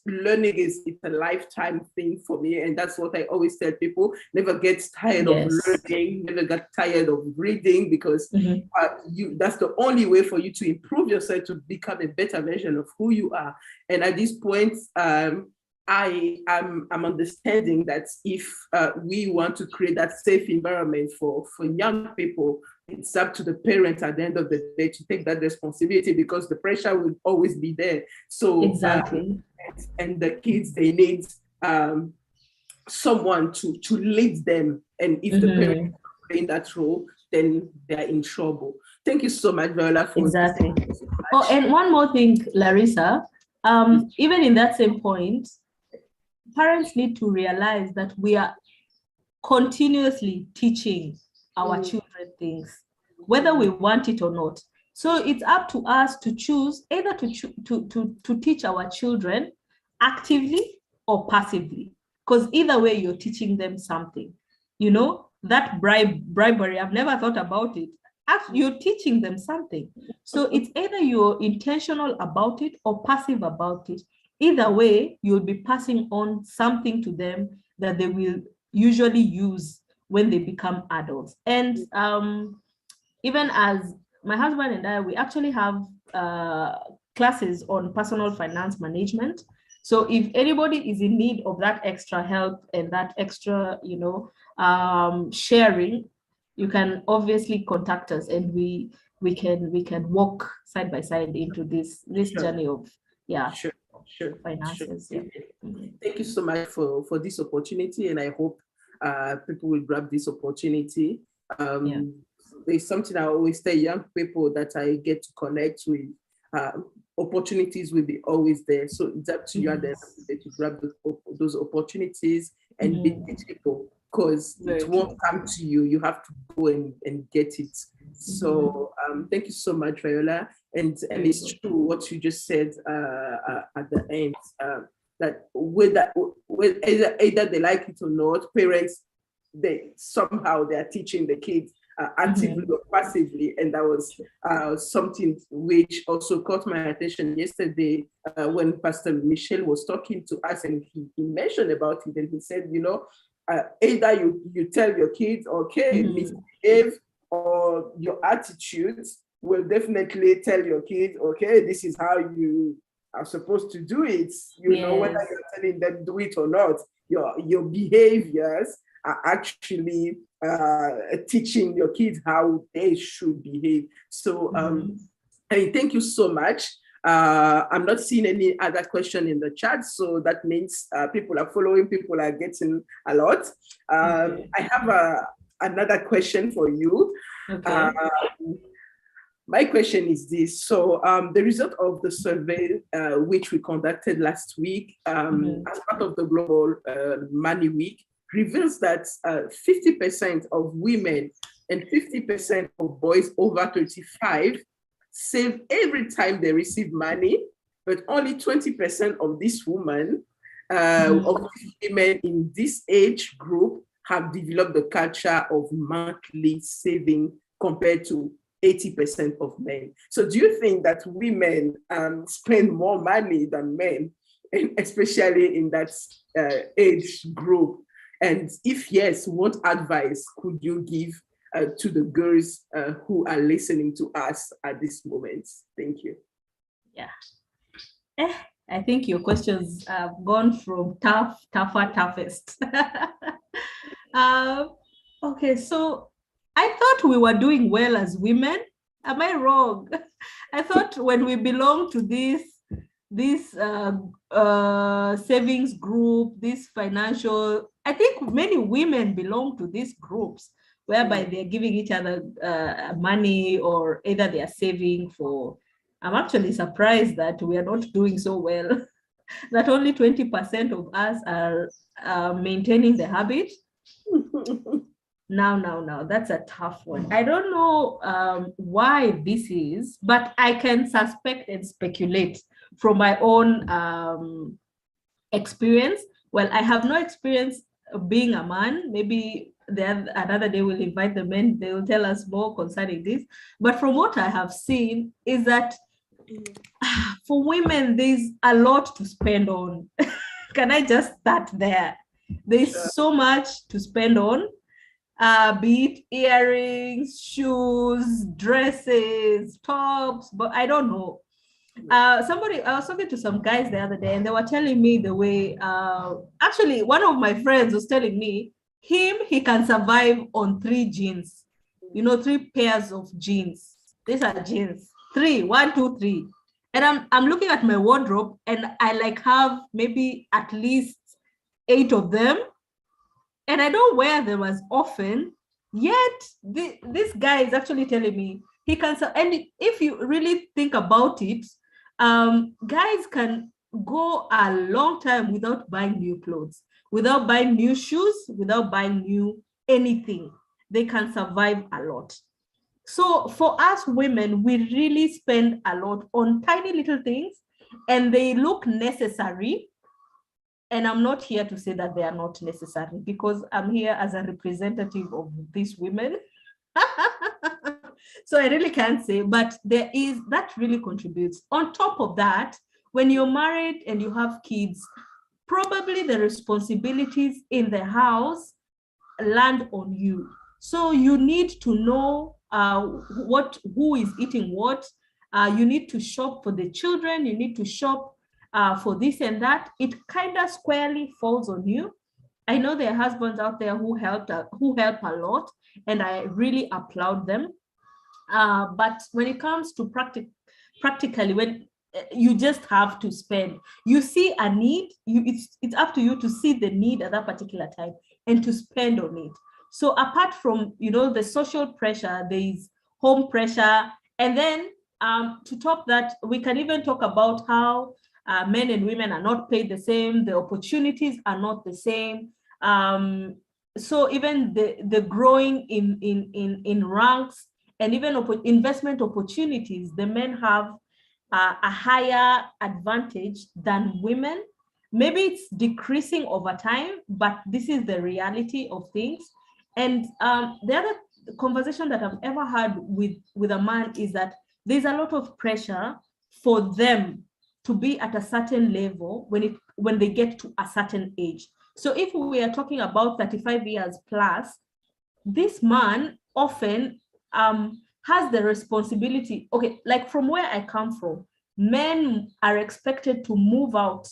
learning it's a lifetime thing for me, and that's what I always tell people. Never get tired of learning, never get tired of reading, because that's the only way for you to improve yourself, to become a better version of who you are. And at this point, I'm understanding that if we want to create that safe environment for young people, it's up to the parents at the end of the day to take that responsibility, because the pressure will always be there. So exactly. And the kids, they need someone to lead them. And if the parents are playing that role, then they're in trouble. Thank you so much, Viola, for exactly. Oh, and one more thing, Larissa. even in that same point, parents need to realize that we are continuously teaching our children things, whether we want it or not. So it's up to us to choose either to teach our children actively or passively, because either way you're teaching them something. You know, that bribery, I've never thought about it. You're teaching them something. So it's either you're intentional about it or passive about it. Either way, you'll be passing on something to them that they will usually use when they become adults. And even as my husband and I, we actually have classes on personal finance management. So if anybody is in need of that extra help and that extra, sharing, you can obviously contact us, and we can walk side by side into this journey of finances. Sure. Thank you so much for this opportunity, and I hope people will grab this opportunity. There's something I always tell young people that I get to connect with. Opportunities will be always there, so it's up to you at the end of the day to grab those opportunities and be teachable, because it won't come to you. You have to go and get it. So thank you so much, Viola. And it's true what you just said at the end, that either they like it or not, parents, they are teaching the kids actively or passively. And that was something which also caught my attention yesterday when Pastor Michel was talking to us, and he mentioned about it, and he said, either you tell your kids, okay, misbehave, or your attitudes will definitely tell your kids, okay, this is how you are supposed to do it. You know, whether you're telling them do it or not, your behaviors are actually teaching your kids how they should behave. So thank you so much. I'm not seeing any other question in the chat, so that means people are following, people are getting a lot. I have another question for you. Okay. My question is this. So the result of the survey, which we conducted last week as part of the Global Money Week, reveals that 50% of women and 50% of boys over 35 save every time they receive money, but only 20% of these women, of women in this age group, have developed the culture of monthly saving compared to 80% of men. So do you think that women spend more money than men, and especially in that age group? And if yes, what advice could you give to the girls who are listening to us at this moment? Thank you. Yeah. I think your questions have gone from toughest. Okay, so I thought we were doing well as women. Am I wrong? I thought when we belong to this savings group, this financial, I think many women belong to these groups whereby they're giving each other money, or either they are saving for. I'm actually surprised that we are not doing so well, that only 20% of us are maintaining the habit. Now, that's a tough one. I don't know why this is, but I can suspect and speculate from my own experience. Well, I have no experience of being a man. Maybe another day we'll invite the men, they will tell us more concerning this. But from what I have seen is that for women, there's a lot to spend on. Can I just start there? There's so much to spend on, be it earrings, shoes, dresses, tops, but I don't know. I was talking to some guys the other day, and they were telling me the way, actually, one of my friends was telling me, he can survive on 3 jeans, 3 pairs of jeans. These are jeans, 3, 1, 2, 3. And I'm looking at my wardrobe, and I have maybe at least 8 of them, and I don't wear them as often. Yet this guy is actually telling me he can. And if you really think about it, guys can go a long time without buying new clothes, without buying new shoes, without buying new anything. They can survive a lot. So for us women, we really spend a lot on tiny little things, and they look necessary. And I'm not here to say that they are not necessary, because I'm here as a representative of these women. So I really can't say, but there is, that really contributes. On top of that, when you're married and you have kids, probably the responsibilities in the house land on you. So you need to know who is eating what. You need to shop for the children. You need to shop for this and that. It kind of squarely falls on you. I know there are husbands out there who help a lot, and I really applaud them. But when it comes to practically, when you just have to spend, you see a need, it's up to you to see the need at that particular time and to spend on it. So apart from, the social pressure, there is home pressure. And then to top that, we can even talk about how men and women are not paid the same, the opportunities are not the same. So even the growing in ranks, and even investment opportunities, the men have a higher advantage than women. Maybe it's decreasing over time, but this is the reality of things. And the other conversation that I've ever had with a man is that there's a lot of pressure for them to be at a certain level when they get to a certain age. So if we are talking about 35 years plus, this man often has the responsibility. Okay, like from where I come from, men are expected to move out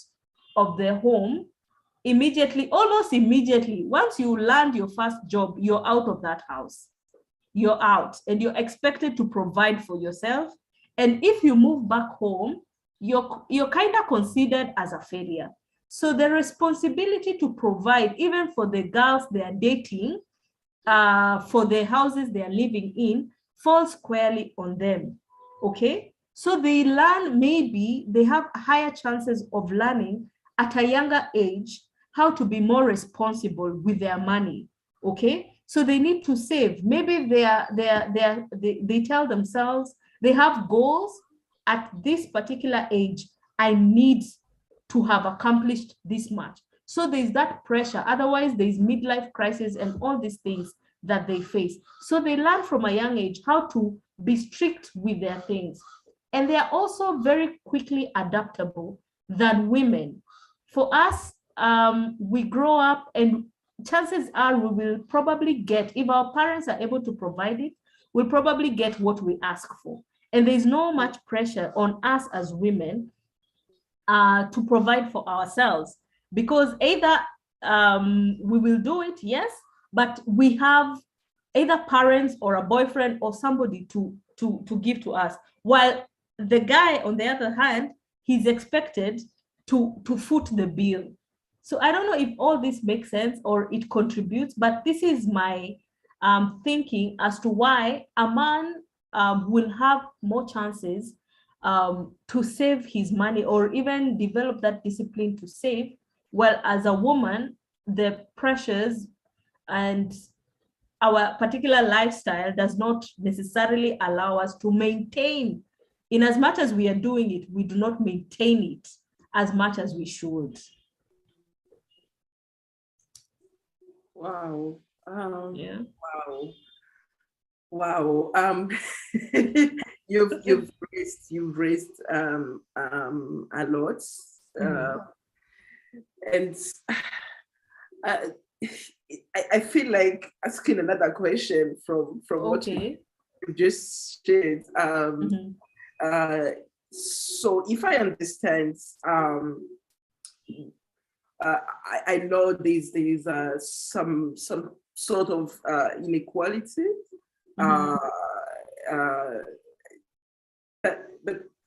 of their home immediately, almost immediately. Once you land your first job, you're out of that house. You're out, and you're expected to provide for yourself. And if you move back home, you're kind of considered as a failure. So the responsibility to provide, even for the girls they are dating, for the houses they are living in, falls squarely on them. Okay, so they learn, maybe they have higher chances of learning at a younger age how to be more responsible with their money. Okay, so they need to save. Maybe they tell themselves they have goals at this particular age. I need to have accomplished this much. So there's that pressure. Otherwise, there's midlife crisis and all these things that they face. So they learn from a young age how to be strict with their things. And they are also very quickly adaptable than women. For us, we grow up, and chances are we will probably get, if our parents are able to provide it, we'll probably get what we ask for. And there's no much pressure on us as women to provide for ourselves, because either we will do it, yes, but we have either parents or a boyfriend or somebody to give to us, while the guy, on the other hand, he's expected to foot the bill. So I don't know if all this makes sense or it contributes, but this is my thinking as to why a man will have more chances to save his money, or even develop that discipline to save, while as a woman, the pressures and our particular lifestyle does not necessarily allow us to maintain. In as much as we are doing it, we do not maintain it as much as we should. Wow. Yeah. Wow. You've raised a lot. And I feel like asking another question from what you just shared. So if I understand, I know there's some sort of inequality, but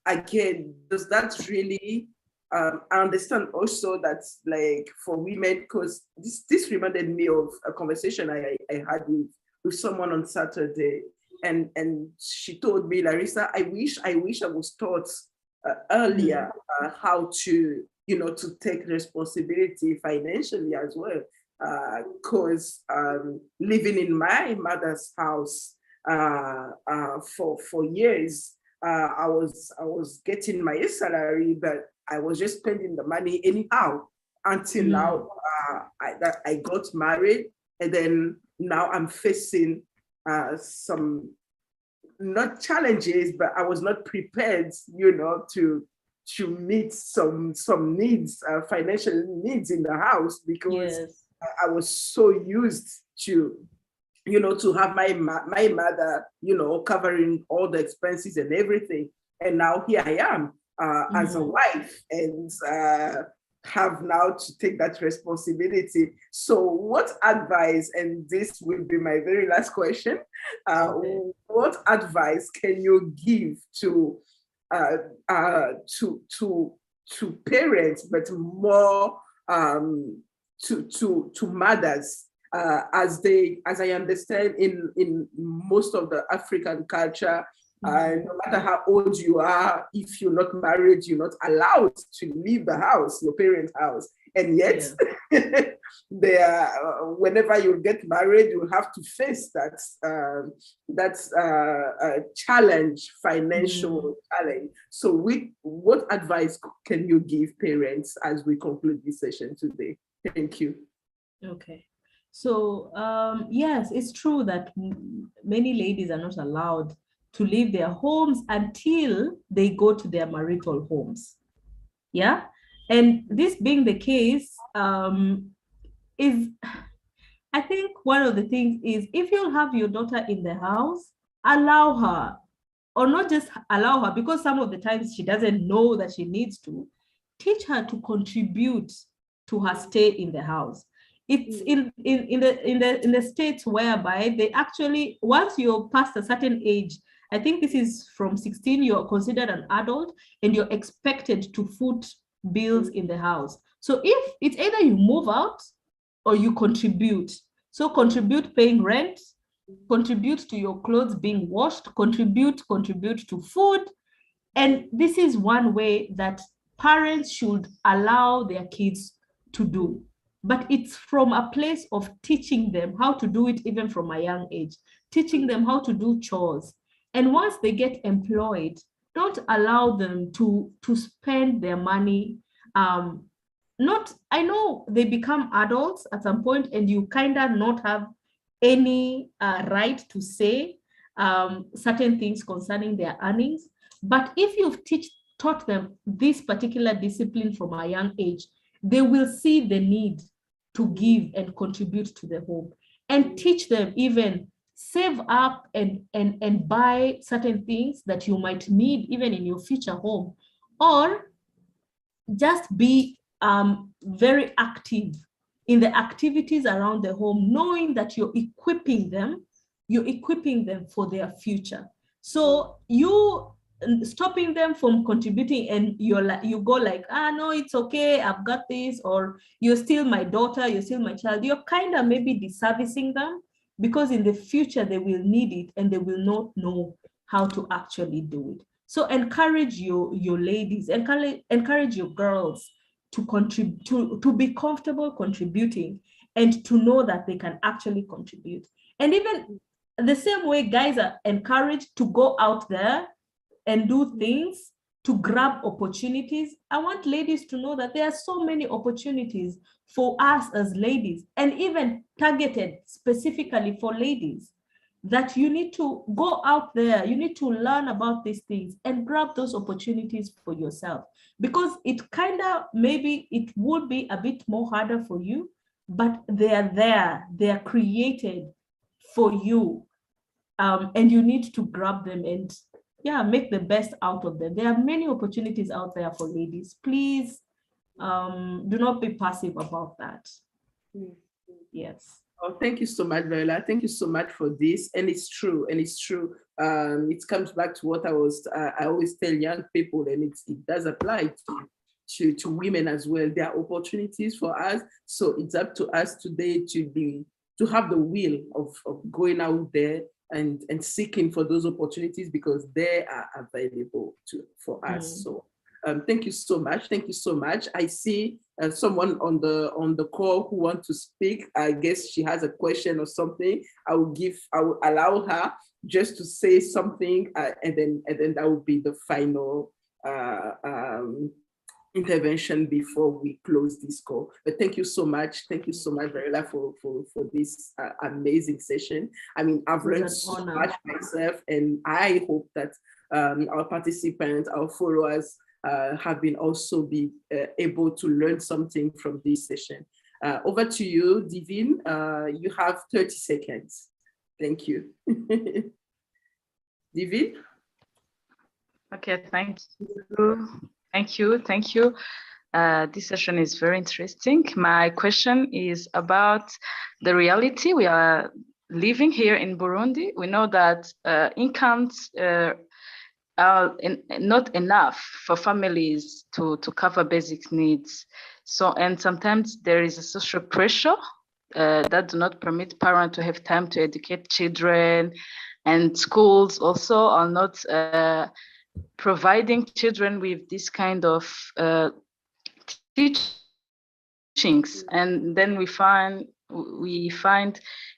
again, does that really? I understand also that, like, for women, because this reminded me of a conversation I had with someone on Saturday, and she told me, Larissa, I wish I was taught earlier, how to, to take responsibility financially as well. Because living in my mother's house for years, I was getting my salary, but I was just spending the money anyhow until now. I got married, and then now I'm facing some, not challenges, but I was not prepared, to meet some needs, financial needs in the house, because I was so used to, to have my mother, covering all the expenses and everything. And now here I am as a wife, and have now to take that responsibility. So what advice, and this will be my very last question, what advice can you give to parents, but more to mothers, as I understand in most of the African culture, no matter how old you are, if you're not married, you're not allowed to leave the house, your parents' house. And yet, whenever you get married, you have to face that challenge, financial challenge. So, what advice can you give parents as we conclude this session today? Thank you. Okay. So, yes, it's true that many ladies are not allowed to leave their homes until they go to their marital homes. Yeah. And this being the case, is, I think one of the things is, if you have your daughter in the house, allow her, or not just allow her, because some of the times she doesn't know that she needs to, teach her to contribute to her stay in the house. It's in the states whereby they actually, once you're past a certain age, I think this is from 16, you're considered an adult and you're expected to foot bills in the house. So if it's either you move out or you contribute. So contribute paying rent, contribute to your clothes being washed, contribute to food. And this is one way that parents should allow their kids to do. But it's from a place of teaching them how to do it even from a young age, teaching them how to do chores. And once they get employed, don't allow them to spend their money. I know they become adults at some point and you kind of not have any right to say certain things concerning their earnings. But if you've taught them this particular discipline from a young age, they will see the need to give and contribute to the home, and teach them even save up and buy certain things that you might need even in your future home, or just be very active in the activities around the home, knowing that you're equipping them for their future. So you stopping them from contributing and you go like, no, it's okay, I've got this, or you're still my daughter, you're still my child, you're kind of maybe disservicing them, because in the future they will need it and they will not know how to actually do it. So encourage your ladies, encourage your girls to contribute, to be comfortable contributing, and to know that they can actually contribute. And even the same way guys are encouraged to go out there and do things, to grab opportunities, I want ladies to know that there are so many opportunities for us as ladies, and even targeted specifically for ladies, that you need to go out there, you need to learn about these things and grab those opportunities for yourself, because it kind of, maybe it would be a bit more harder for you, but they are there, they are created for you, and you need to grab them and make the best out of them. There are many opportunities out there for ladies. Please do not be passive about that. Yes. Oh, thank you so much, Viola. Thank you so much for this. And it's true. It comes back to what I always tell young people, and it does apply to women as well. There are opportunities for us. So it's up to us today to have the will of going out there and seeking for those opportunities because they are available for us. So thank you so much. Thank you so much. I see someone on the call who wants to speak. I guess she has a question or something. I will allow her just to say something, and then that will be the final intervention before we close this call. But thank you so much. Thank you so much, Varela, for this amazing session. I mean, I've learned so much myself, and I hope that our participants, our followers have been also able to learn something from this session. Over to you, Divine. You have 30 seconds. Thank you. Divine? Okay, thank you. Thank you. This session is very interesting. My question is about the reality we are living here in Burundi. We know that incomes are not enough for families to cover basic needs. So, and sometimes there is a social pressure that do not permit parents to have time to educate children, and schools also are not providing children with this kind of teachings. And then we find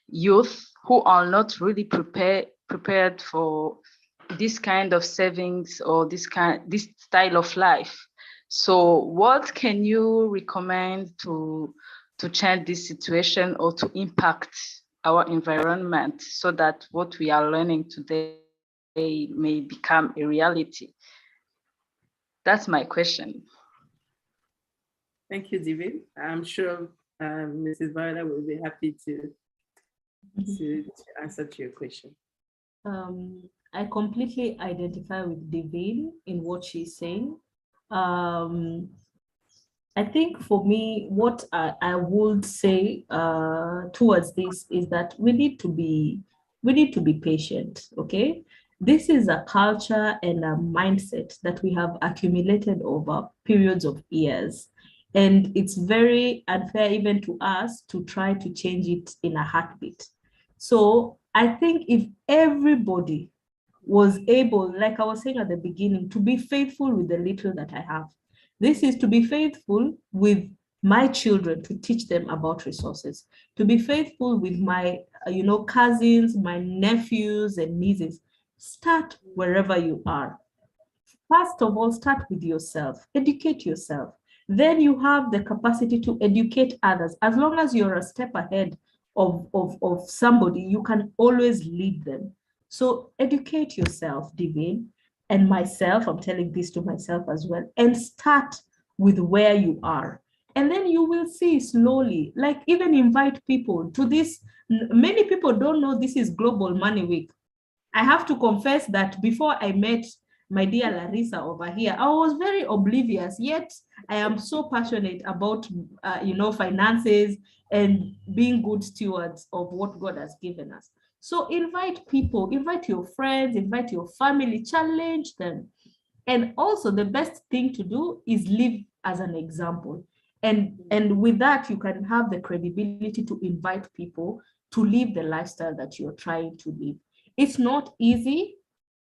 youth who are not really prepared for this kind of savings or this style of life. So what can you recommend to change this situation or to impact our environment so that what we are learning today may become a reality? That's my question. Thank you, Divine. I'm sure Mrs. Varela will be happy to answer to your question. I completely identify with Divine in what she's saying. I think for me, what I would say towards this is that we need to be patient, okay? This is a culture and a mindset that we have accumulated over periods of years. And it's very unfair even to us to try to change it in a heartbeat. So I think if everybody was able, like I was saying at the beginning, to be faithful with the little that I have. This is to be faithful with my children, to teach them about resources, to be faithful with my cousins, my nephews and nieces. Start wherever you are. First of all, start with yourself, educate yourself. Then you have the capacity to educate others. As long as you're a step ahead of somebody, you can always lead them. So educate yourself, Divine, and myself, I'm telling this to myself as well, and start with where you are. And then you will see slowly, like even invite people to this. Many people don't know this is Global Money Week. I have to confess that before I met my dear Larissa over here, I was very oblivious, yet I am so passionate about, finances and being good stewards of what God has given us. So invite people, invite your friends, invite your family, challenge them. And also the best thing to do is live as an example. And with that, you can have the credibility to invite people to live the lifestyle that you're trying to live. It's not easy.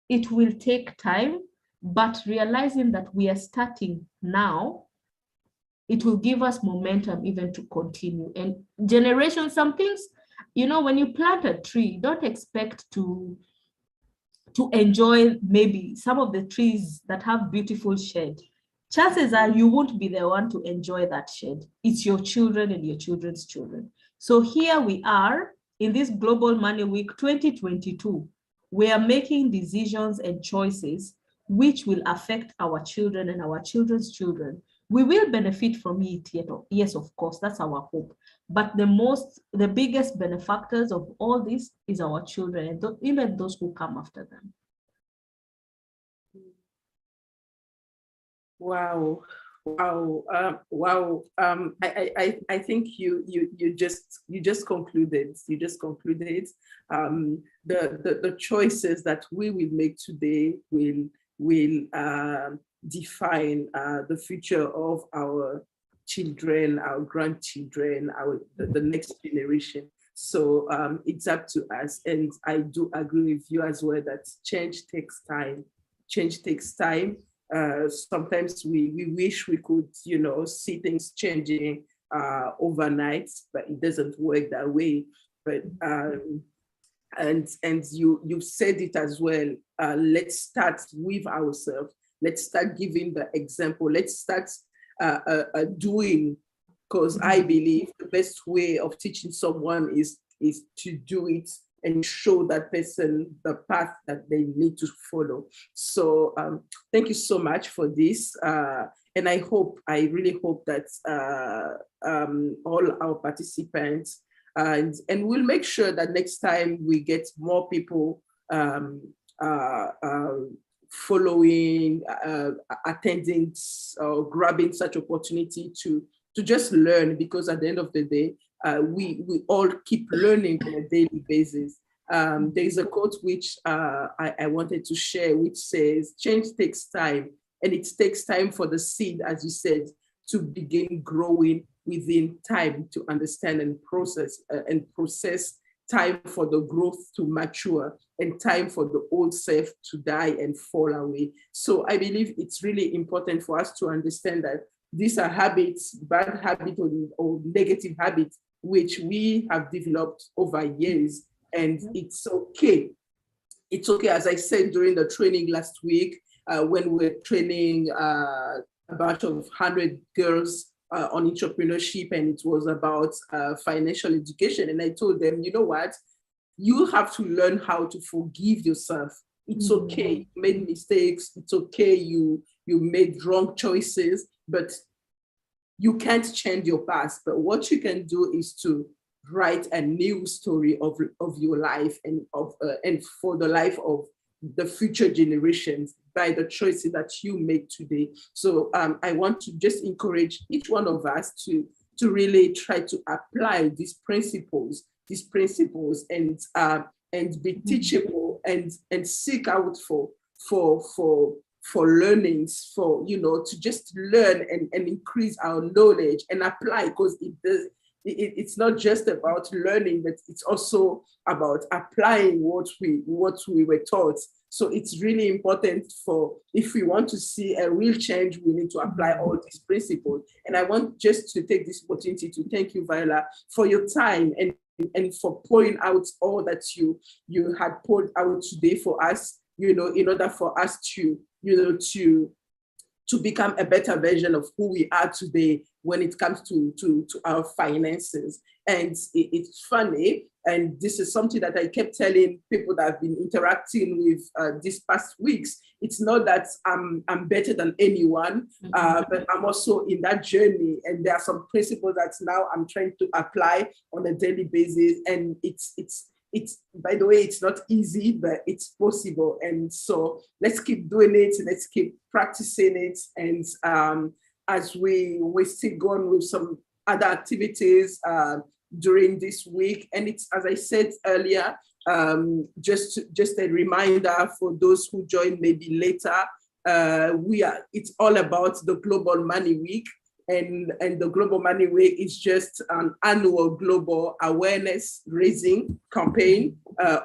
It will take time, but realizing that we are starting now, it will give us momentum even to continue. And generations, some things, when you plant a tree, don't expect to enjoy maybe some of the trees that have beautiful shade. Chances are you won't be the one to enjoy that shade. It's your children and your children's children. So here we are in this Global Money Week 2022. We are making decisions and choices which will affect our children and our children's children. We will benefit from it, yes, of course, that's our hope. But the biggest benefactors of all this is our children, and even those who come after them. Wow. I think you just concluded. You just concluded. The choices that we will make today will define the future of our children, our grandchildren, the next generation. So it's up to us. And I do agree with you as well that change takes time. Change takes time. Sometimes we wish we could, see things changing overnight, but it doesn't work that way. But and you said it as well. Let's start with ourselves. Let's start giving the example. Let's start doing, because I believe the best way of teaching someone is to do it and show that person the path that they need to follow. So thank you so much for this. And I really hope that all our participants, and we'll make sure that next time we get more people following, attending, or grabbing such opportunity to just learn, because at the end of the day, we all keep learning on a daily basis. There is a quote which I wanted to share, which says, change takes time, and it takes time for the seed, as you said, to begin growing within time to understand and process, time for the growth to mature, and time for the old self to die and fall away. So I believe it's really important for us to understand that these are habits, bad habits or negative habits, which we have developed over years. And it's okay. It's okay, as I said during the training last week, when we were training a batch of 100 girls on entrepreneurship, and it was about financial education. And I told them, you know what? You have to learn how to forgive yourself. It's okay, you made mistakes. It's okay, you made wrong choices, but you can't change your past. But what you can do is to write a new story of your life and for the life of the future generations by the choices that you make today. So I want to just encourage each one of us to really try to apply these principles and be teachable and seek out for learnings, to just learn and increase our knowledge and apply, because it's not just about learning, but it's also about applying what we were taught. So it's really important if we want to see a real change, we need to apply all these principles. And I want just to take this opportunity to thank you, Viola, for your time and for pouring out all that you had poured out today for us, in order for us to become a better version of who we are today when it comes to our finances. And it's funny, and this is something that I kept telling people that I've been interacting with these past weeks. It's not that I'm better than anyone, but I'm also in that journey. And there are some principles that now I'm trying to apply on a daily basis. And it's by the way, it's not easy, but it's possible. And so let's keep doing it. Let's keep practicing it. And as we still go on with some other activities during this week. And it's, as I said earlier, just a reminder for those who join maybe later, it's all about the Global Money Week. And the Global Money Week is just an annual global awareness raising campaign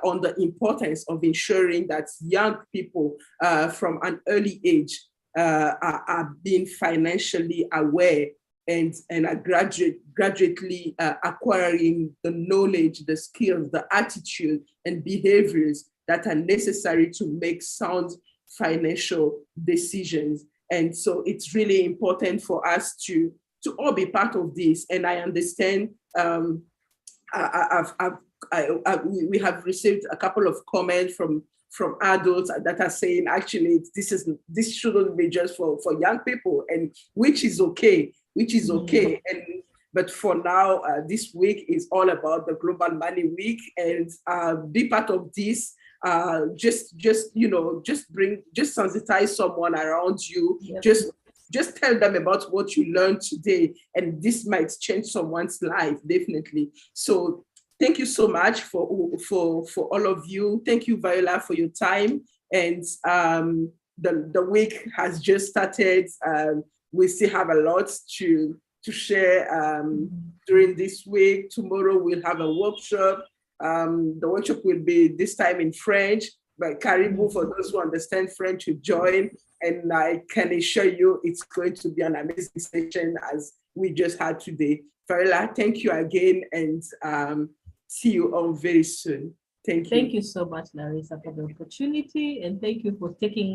on the importance of ensuring that young people from an early age are being financially aware and are gradually acquiring the knowledge, the skills, the attitude and behaviors that are necessary to make sound financial decisions. And so it's really important for us to all be part of this. And I understand we have received a couple of comments from adults that are saying, actually, this shouldn't be just for young people, and which is okay. But for now, this week is all about the Global Money Week, and be part of this. Just sensitize someone around you. Yep. Just tell them about what you learned today, and this might change someone's life, definitely. So thank you so much for all of you. Thank you, Viola, for your time. And the week has just started. We still have a lot to to share during this week. Tomorrow we'll have a workshop. The workshop will be this time in French, but Caribou, for those who understand French, will join. And I can assure you it's going to be an amazing session as we just had today. Farila, thank you again, and see you all very soon. Thank you. Thank you so much, Larissa, for the opportunity, and thank you for taking